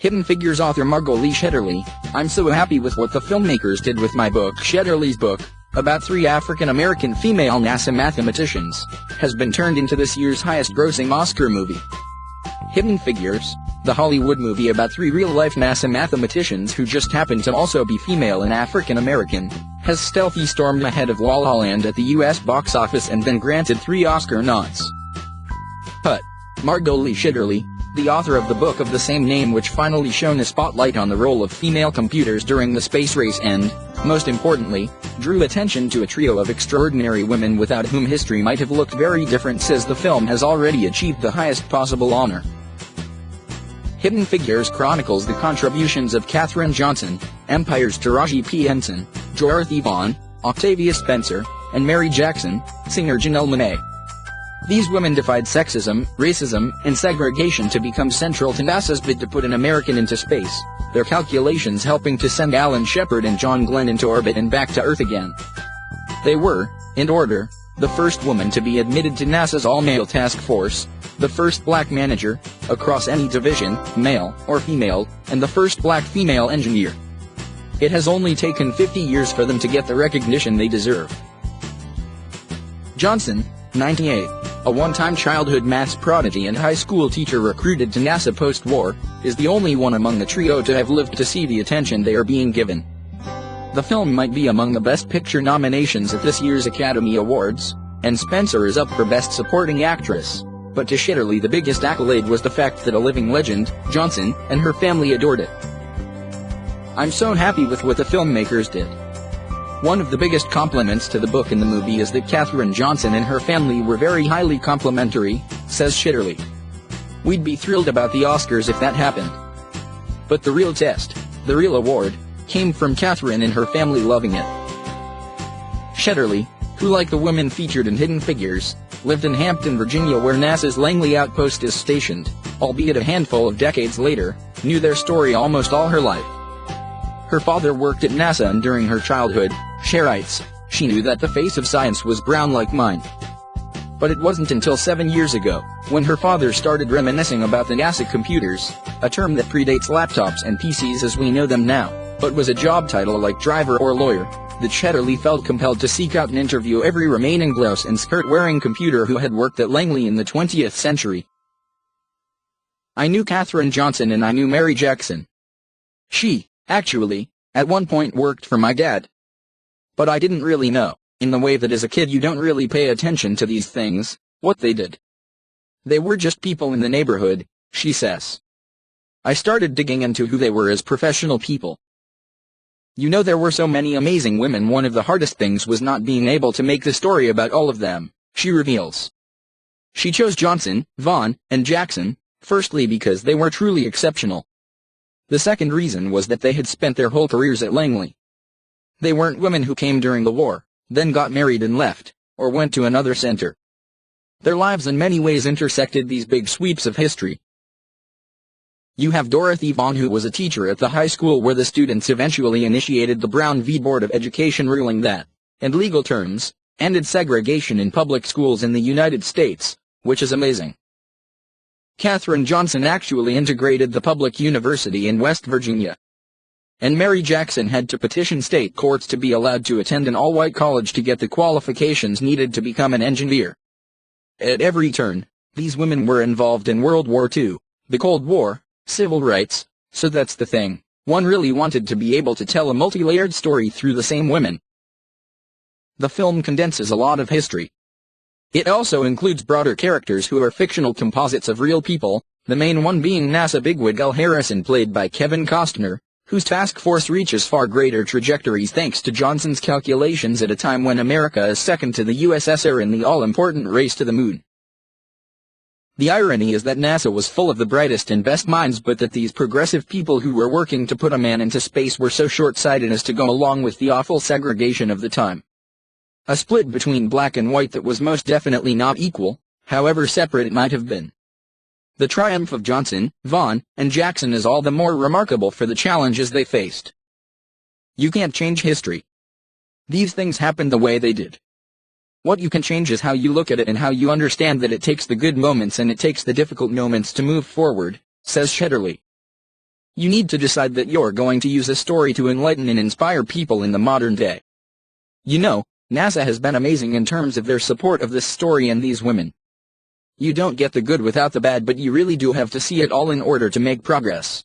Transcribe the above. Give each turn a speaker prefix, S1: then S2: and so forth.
S1: Hidden Figures author Margot Lee Shetterly, I'm so happy with what the filmmakers did with my book. Shetterly's book, about 3 African-American female NASA mathematicians, has been turned into this year's highest-grossing Oscar movie. Hidden Figures, the Hollywood movie about 3 real-life NASA mathematicians who just happen to also be female and African-American, has stealthy stormed ahead of La La Land at the US box office and been granted 3 Oscar nods. But Margot Lee Shetterly, the author of the book of the same name, which finally shone a spotlight on the role of female computers during the space race and, most importantly, drew attention to a trio of extraordinary women without whom history might have looked very different, says the film has already achieved the highest possible honor. Hidden Figures chronicles the contributions of Katherine Johnson, Empire's Taraji P. Henson, Dorothy Vaughan, Octavia Spencer, and Mary Jackson, singer Janelle Monáe. These women defied sexism, racism, and segregation to become central to NASA's bid to put an American into space, their calculations helping to send Alan Shepard and John Glenn into orbit and back to Earth again. They were, in order, the first woman to be admitted to NASA's all-male task force, the first black manager, across any division, male or female, and the first black female engineer. It has only taken 50 years for them to get the recognition they deserve. Johnson, 98, a one-time childhood maths prodigy and high school teacher recruited to NASA post-war, is the only one among the trio to have lived to see the attention they are being given. The film might be among the Best Picture nominations at this year's Academy Awards, and Spencer is up for Best Supporting Actress, but to Shetterly the biggest accolade was the fact that a living legend, Johnson, and her family adored it. I'm so happy with what the filmmakers did. One of the biggest compliments to the book and the movie is that Katherine Johnson and her family were very highly complimentary, says Shetterly. We'd be thrilled about the Oscars if that happened. But the real test, the real award, came from Katherine and her family loving it. Shetterly, who like the women featured in Hidden Figures, lived in Hampton, Virginia, where NASA's Langley Outpost is stationed, albeit a handful of decades later, knew their story almost all her life. Her father worked at NASA, and during her childhood, she writes, she knew that the face of science was brown like mine. But it wasn't until 7 years ago, when her father started reminiscing about the NASA computers, a term that predates laptops and PCs as we know them now, but was a job title like driver or lawyer, that Shetterly felt compelled to seek out and interview every remaining blouse and skirt-wearing computer who had worked at Langley in the 20th century. I knew Katherine Johnson and I knew Mary Jackson. She, actually, at one point worked for my dad. But I didn't really know, in the way that as a kid you don't really pay attention to these things, what they did. They were just people in the neighborhood, she says. I started digging into who they were as professional people. You know, there were so many amazing women. One of the hardest things was not being able to make the story about all of them, she reveals. She chose Johnson, Vaughan, and Jackson, firstly because they were truly exceptional. The second reason was that they had spent their whole careers at Langley. They weren't women who came during the war, then got married and left, or went to another center. Their lives in many ways intersected these big sweeps of history. You have Dorothy Vaughan, who was a teacher at the high school where the students eventually initiated the Brown v. Board of Education ruling that, in legal terms, ended segregation in public schools in the United States, which is amazing. Katherine Johnson actually integrated the public university in West Virginia. And Mary Jackson had to petition state courts to be allowed to attend an all-white college to get the qualifications needed to become an engineer. At every turn, these women were involved in World War II, the Cold War, civil rights, so that's the thing, one really wanted to be able to tell a multi-layered story through the same women. The film condenses a lot of history. It also includes broader characters who are fictional composites of real people, the main one being NASA bigwig L. Harrison, played by Kevin Costner, whose task force reaches far greater trajectories thanks to Johnson's calculations at a time when America is second to the USSR in the all-important race to the moon. The irony is that NASA was full of the brightest and best minds, but that these progressive people who were working to put a man into space were so short-sighted as to go along with the awful segregation of the time. A split between black and white that was most definitely not equal, however separate it might have been. The triumph of Johnson, Vaughan, and Jackson is all the more remarkable for the challenges they faced. You can't change history. These things happened the way they did. What you can change is how you look at it and how you understand that it takes the good moments and it takes the difficult moments to move forward, says Shetterly. You need to decide that you're going to use a story to enlighten and inspire people in the modern day. You know, NASA has been amazing in terms of their support of this story and these women. You don't get the good without the bad, but you really do have to see it all in order to make progress.